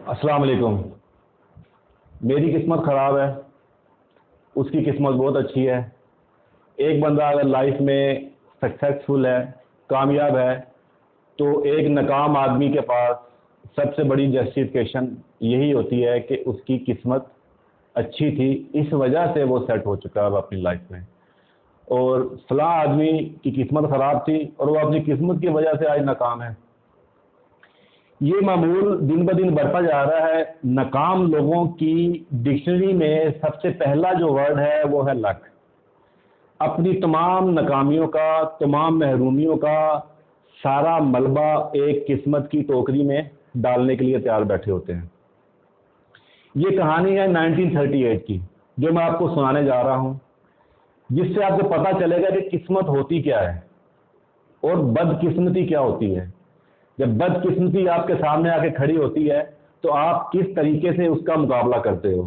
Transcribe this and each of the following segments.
अस्सलाम वालेकुम। मेरी किस्मत ख़राब है, उसकी किस्मत बहुत अच्छी है। एक बंदा अगर लाइफ में सक्सेसफुल है, कामयाब है, तो एक नाकाम आदमी के पास सबसे बड़ी जस्टिफिकेशन यही होती है कि उसकी किस्मत अच्छी थी, इस वजह से वो सेट हो चुका है अपनी लाइफ में। और फलां आदमी की किस्मत ख़राब थी और वो अपनी किस्मत की वजह से आज नाकाम है। ये मामूल दिन ब दिन बढ़ता जा रहा है। नाकाम लोगों की डिक्शनरी में सबसे पहला जो वर्ड है वो है लक। अपनी तमाम नाकामियों का, तमाम महरूमियों का सारा मलबा एक किस्मत की टोकरी में डालने के लिए तैयार बैठे होते हैं। ये कहानी है 1938 की, जो मैं आपको सुनाने जा रहा हूँ, जिससे आपको पता चलेगा कि किस्मत होती क्या है और बदकिस्मती क्या होती है। जब बदकिस्मती आपके सामने आके खड़ी होती है तो आप किस तरीके से उसका मुकाबला करते हो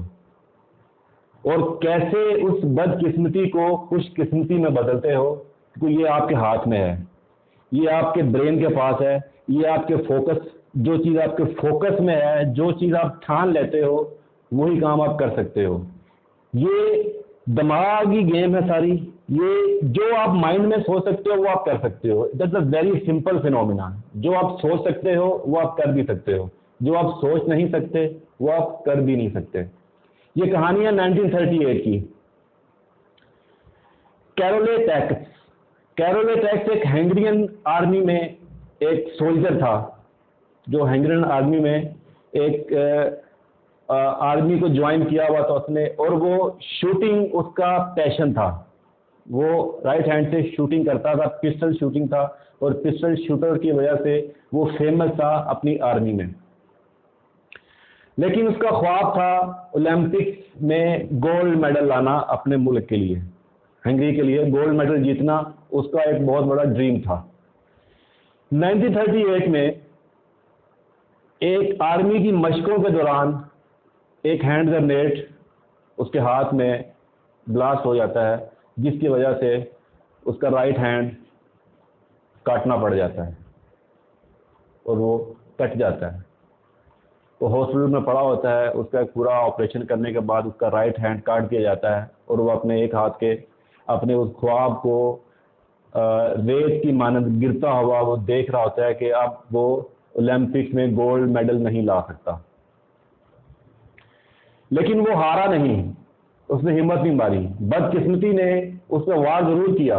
और कैसे उस बदकिस्मती को खुशकिस्मती में बदलते हो, क्योंकि ये आपके हाथ में है, ये आपके ब्रेन के पास है, ये आपके फोकस, जो चीज़ आपके फोकस में है, जो चीज़ आप ठान लेते हो वही काम आप कर सकते हो। ये दिमागी गेम है सारी। ये जो आप माइंड में सोच सकते हो वो आप कर सकते हो। That's a very simple phenomena. जो आप सोच सकते हो वो आप कर भी सकते हो, जो आप सोच नहीं सकते वो आप कर भी नहीं सकते। ये कहानी है 1938 की। कैरोले टैक्स। कैरोले टैक्स एक हंगेरियन आर्मी में एक सोल्जर था, जो हंगेरियन आर्मी में एक आर्मी को ज्वाइन किया हुआ था उसने, और वो शूटिंग उसका पैशन था। वो राइट हैंड से शूटिंग करता था, पिस्टल शूटिंग था, और पिस्टल शूटर की वजह से वो फेमस था अपनी आर्मी में। लेकिन उसका ख्वाब था ओलंपिक्स में गोल्ड मेडल लाना अपने मुल्क के लिए, हंगरी के लिए गोल्ड मेडल जीतना उसका एक बहुत बड़ा ड्रीम था। 1938 में एक आर्मी की मशकों के दौरान एक हैंड ग्रेनेड उसके हाथ में ब्लास्ट हो जाता है, जिसकी वजह से उसका राइट हैंड काटना पड़ जाता है और वो कट जाता है। वो हॉस्पिटल में पड़ा होता है। उसका एक पूरा ऑपरेशन करने के बाद उसका राइट हैंड काट दिया जाता है और वो अपने एक हाथ के अपने उस ख्वाब को रेत की मानद गिरता हुआ वो देख रहा होता है कि अब वो ओलंपिक्स में गोल्ड मेडल नहीं ला सकता। लेकिन वो हारा नहीं, उसने हिम्मत नहीं मारी। बदकिस्मती ने उस पर वार जरूर किया,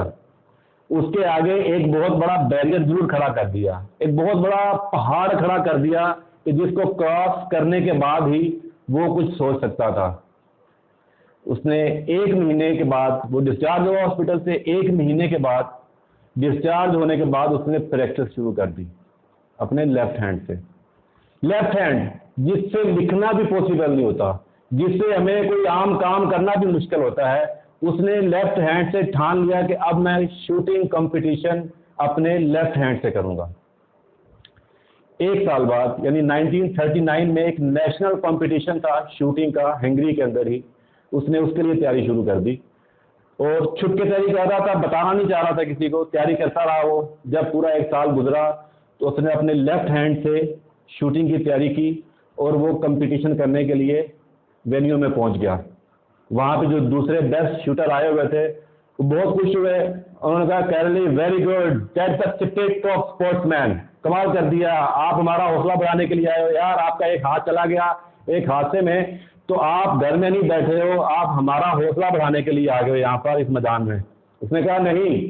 उसके आगे एक बहुत बड़ा बैरियर जरूर खड़ा कर दिया, एक बहुत बड़ा पहाड़ खड़ा कर दिया कि जिसको क्रॉस करने के बाद ही वो कुछ सोच सकता था। उसने 1 महीने के बाद वो डिस्चार्ज हुआ हॉस्पिटल से। 1 महीने के बाद डिस्चार्ज होने के बाद उसने प्रैक्टिस शुरू कर दी अपने लेफ्ट हैंड से। लेफ्ट हैंड जिससे लिखना भी पॉसिबल नहीं होता, जिससे हमें कोई आम काम करना भी मुश्किल होता है, उसने लेफ्ट हैंड से ठान लिया कि अब मैं शूटिंग कंपटीशन अपने लेफ्ट हैंड से करूंगा। 1 साल बाद यानी 1939 में एक नेशनल कंपटीशन था शूटिंग का हंगरी के अंदर ही। उसने उसके लिए तैयारी शुरू कर दी और छुप के तैयारी कर रहा था, बताना नहीं चाह रहा था किसी को, तैयारी करता रहा वो। जब पूरा 1 साल गुजरा तो उसने अपने लेफ्ट हैंड से शूटिंग की तैयारी की और वो कंपटीशन करने के लिए वेन्यू में पहुंच गया। वहां पे जो दूसरे बेस्ट शूटर आए हुए थे वो बहुत खुश हुए। उन्होंने कहा कैरली very good, that's the spirit of sportsman, कमाल कर दिया, आप हमारा हौसला बढ़ाने के लिए आए हो यार। आपका एक हाथ चला गया एक हादसे में, तो आप घर में नहीं बैठे हो, आप हमारा हौसला बढ़ाने के लिए आ गए हो यहाँ पर इस मैदान में। उसने कहा नहीं,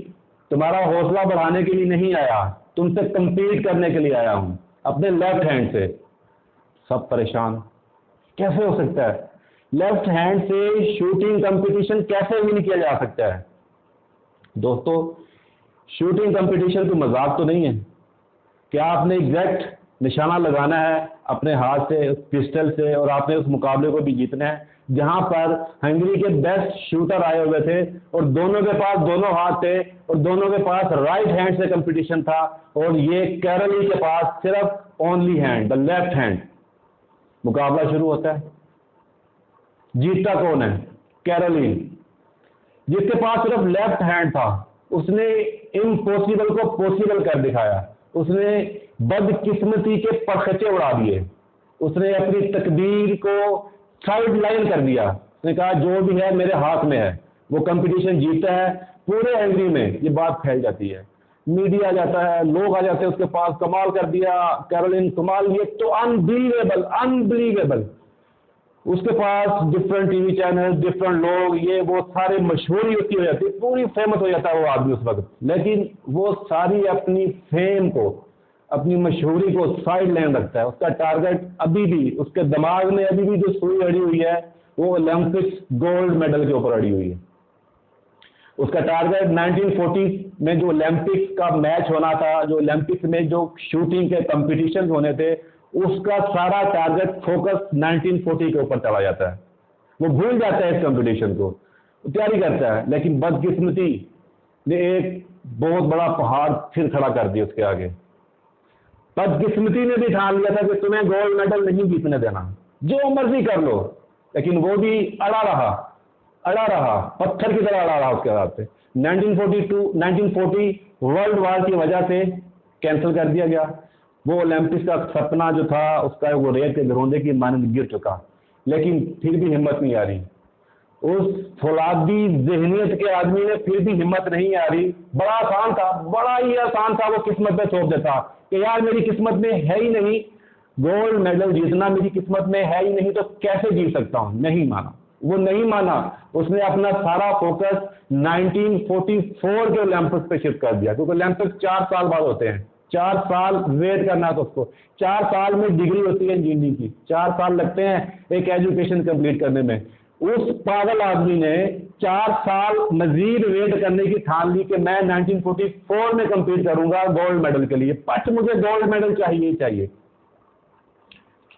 तुम्हारा हौसला बढ़ाने के लिए नहीं आया, तुमसे कंपीट करने के लिए आया हूं अपने लेफ्ट हैंड से। सब परेशान, कैसे हो सकता है लेफ्ट हैंड से शूटिंग कंपटीशन कैसे विन किया जा सकता है? दोस्तों, शूटिंग कंपटीशन तो मजाक तो नहीं है कि आपने एग्जैक्ट निशाना लगाना है अपने हाथ से पिस्टल से और आपने उस मुकाबले को भी जीतना है, जहां पर हंगरी के बेस्ट शूटर आए हुए थे और दोनों के पास दोनों हाथ थे और दोनों के पास राइट हैंड से कंपटीशन था और ये कैरोली के पास सिर्फ only hand, the left hand. मुकाबला शुरू होता है। जीतता कौन है? कैरोलिन, जिसके पास सिर्फ लेफ्ट हैंड था। उसने इम्पॉसिबल को पॉसिबल कर दिखाया। उसने बदकिस्मती के परखचे उड़ा दिए। उसने अपनी तकदीर को साइड लाइन कर दिया। उसने कहा जो भी है मेरे हाथ में है, वो कंपटीशन जीतता है। पूरे एंग्री में ये बात फैल जाती है, मीडिया आ जाता है, लोग आ जाते हैं उसके पास, कमाल कर दिया कैरोलिन, कमाल, ये तो अनबिलीवेबल अनबिलीवेबल। उसके पास डिफरेंट टीवी चैनल, डिफरेंट लोग, ये वो सारे मशहूरी उसकी हो जाती है, पूरी फेमस हो जाता है वो आदमी उस वक्त। लेकिन वो सारी अपनी फेम को, अपनी मशहूरी को साइड लाइन रखता है। उसका टारगेट अभी भी उसके दिमाग में अभी भी जो सुई अड़ी हुई है वो ओलंपिक्स गोल्ड मेडल के ऊपर अड़ी हुई है। उसका टारगेट 1940 में जो ओलंपिक्स का मैच होना था, जो ओलंपिक्स में जो शूटिंग के कंपटीशन होने थे, उसका सारा टारगेट फोकस 1940 के ऊपर चला जाता है। वो भूल जाता है इस कंपटीशन को, तैयारी करता है, लेकिन बदकिस्मती ने एक बहुत बड़ा पहाड़ फिर खड़ा कर दिया उसके आगे। बदकिस्मती ने भी ठान लिया था कि तुम्हें गोल्ड मेडल नहीं जीतने देना, जो मर्जी कर लो। लेकिन वो भी अड़ा रहा, पत्थर की तरह अड़ा रहा उसके हाथ पे। 1940 वर्ल्ड वार की वजह से कैंसिल कर दिया गया। वो ओलंपिक्स का सपना जो था उसका, वो रेत के घरोंदे की मानंद गिर चुका। लेकिन फिर भी हिम्मत नहीं आ रही उस फौलादी जहनियत के आदमी ने, फिर भी हिम्मत नहीं आ रही। बड़ा आसान था, बड़ा ही आसान था, वो किस्मत पे सौंप देता कि यार मेरी किस्मत में है ही नहीं गोल्ड मेडल जीतना, मेरी किस्मत में है ही नहीं, तो कैसे जीत सकता हूं। नहीं माना, वो नहीं माना। उसने अपना सारा फोकस 1944 के ओलंपिक्स पे शिफ्ट कर दिया, क्योंकि ओलंपिक्स 4 साल बाद होते हैं। 4 साल वेट करना था उसको। 4 साल में डिग्री होती है इंजीनियरिंग की, 4 साल लगते हैं एक एजुकेशन कंप्लीट करने में। उस पागल आदमी ने 4 साल मजीद वेट करने की ठान ली कि मैं 1944 में कंप्लीट करूंगा गोल्ड मेडल के लिए, बट मुझे गोल्ड मेडल चाहिए ही चाहिए।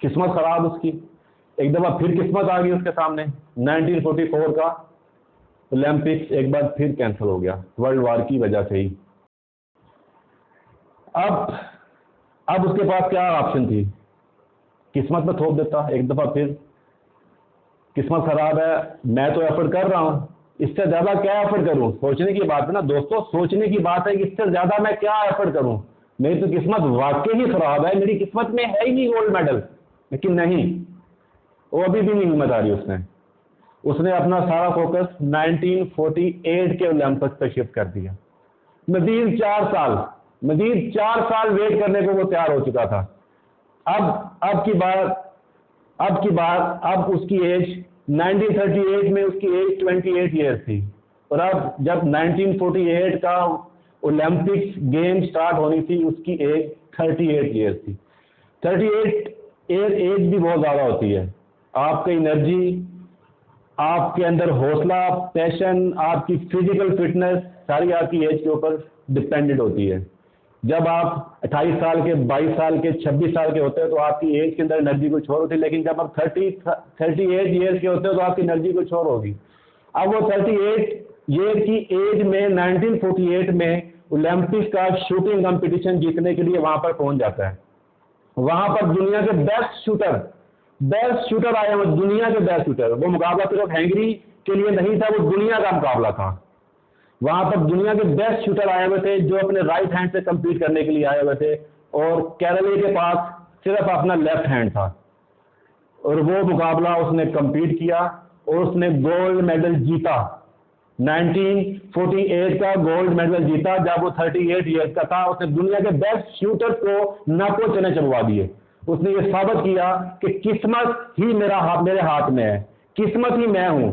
किस्मत खराब उसकी, एक दफा फिर किस्मत आ गई उसके सामने। 1944 का ओलंपिक्स एक बार फिर कैंसिल हो गया, वर्ल्ड वार की वजह से ही। अब उसके पास क्या ऑप्शन थी? किस्मत में थोप देता एक दफा फिर। किस्मत खराब है, मैं तो एफर्ट कर रहा हूं, इससे ज्यादा क्या एफर्ट करूं? सोचने की बात है ना दोस्तों, सोचने की बात है कि इससे ज्यादा मैं क्या एफर्ट करूं। मेरी तो किस्मत वाकई ही खराब है, मेरी किस्मत में है ही नहीं गोल्ड मेडल। लेकिन नहीं, वो अभी भी नहीं हिम्मत आ रही। उसने अपना सारा फोकस 1948 के ओलंपिक्स पर शिफ्ट कर दिया। मजीद 4 साल वेट करने को वो तैयार हो चुका था। अब उसकी एज 1938 में उसकी एज 28 ईयर्स थी, और अब जब 1948 का ओलंपिक्स गेम स्टार्ट होनी थी उसकी एज 38 ईयर्स थी। 38 एज भी बहुत ज़्यादा होती है। आपकी एनर्जी, आपके अंदर हौसला, पैशन, आपकी फिजिकल फिटनेस सारी आपकी एज के ऊपर डिपेंडेंट होती है। जब आप 28 साल के, 22 साल के, 26 साल के होते हैं तो आपकी एज के अंदर एनर्जी कुछ और होती है, लेकिन जब आप 38 ईयर्स के होते हो तो आपकी एनर्जी कुछ और होगी। अब वो 38 ईयर की एज में 1948 में ओलंपिक्स का शूटिंग कंपटीशन जीतने के लिए वहां पर पहुंच जाता है। वहां पर दुनिया के बेस्ट शूटर आए हुए, दुनिया के बेस्ट शूटर। वो मुकाबला सिर्फ हैंगरी के लिए नहीं था, वो दुनिया का मुकाबला था। वहां पर दुनिया के बेस्ट शूटर आए हुए थे जो अपने राइट हैंड से कंपीट करने के लिए आए हुए थे, और कैरोले के पास सिर्फ अपना लेफ्ट हैंड था। और वो मुकाबला उसने कंपीट किया और उसने गोल्ड मेडल जीता। 1948 का गोल्ड मेडल जीता जब वो 38 ईयर्स का था। उसने दुनिया के बेस्ट शूटर्स को नाकों चने चलवा दिए। उसने ये साबित किया कि किस्मत ही मेरे हाथ में है, किस्मत ही मैं हूं,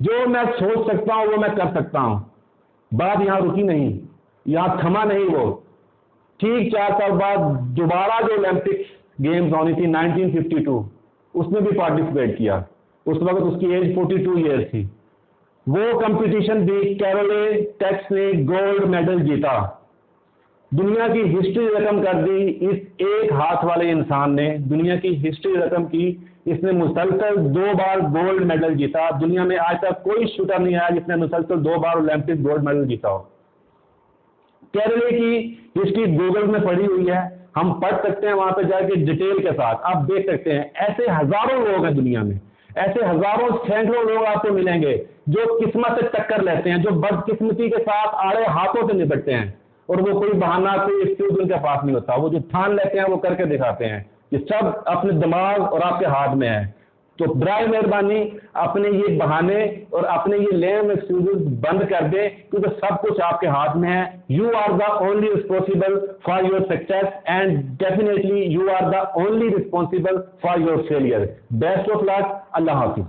जो मैं सोच सकता हूं वो मैं कर सकता हूं। बात यहां रुकी नहीं, यहां थमा नहीं वो। ठीक 4 साल बाद दोबारा जो ओलंपिक्स गेम्स होनी थी 1952, उसमें भी पार्टिसिपेट किया। उस वक्त उसकी एज 42 ईयर्स थी। वो कंपटीशन भी कैरोले टेक्स ने गोल्ड मेडल जीता। दुनिया की हिस्ट्री रकम कर दी इस एक हाथ वाले इंसान ने, दुनिया की हिस्ट्री रकम की। इसने मुसलसल 2 बार गोल्ड मेडल जीता। दुनिया में आज तक कोई शूटर नहीं आया जिसने मुसलसल 2 बार ओलंपिक गोल्ड मेडल जीता हो। कैरोले की हिस्ट्री गूगल में पड़ी हुई है, हम पढ़ सकते हैं वहां पे जाके डिटेल के साथ, आप देख सकते हैं। ऐसे हजारों लोग हैं दुनिया में, ऐसे हजारों सैकड़ों लोग आपको मिलेंगे जो किस्मत से टक्कर लेते हैं, जो बदकिस्मती के साथ आड़े हाथों से निपटते हैं, और वो कोई बहाना, कोई एक्सक्यूज उनके पास नहीं होता। वो जो ठान लेते हैं वो करके दिखाते हैं ये सब अपने दिमाग और आपके हाथ में है। तो बराए मेहरबानी अपने ये बहाने और अपने ये लेम एक्सक्यूजेस बंद कर दें, क्योंकि सब कुछ आपके हाथ में है। You are the only responsible for your success and definitely you are the only responsible for your failure. Best of luck. Allah Hafiz.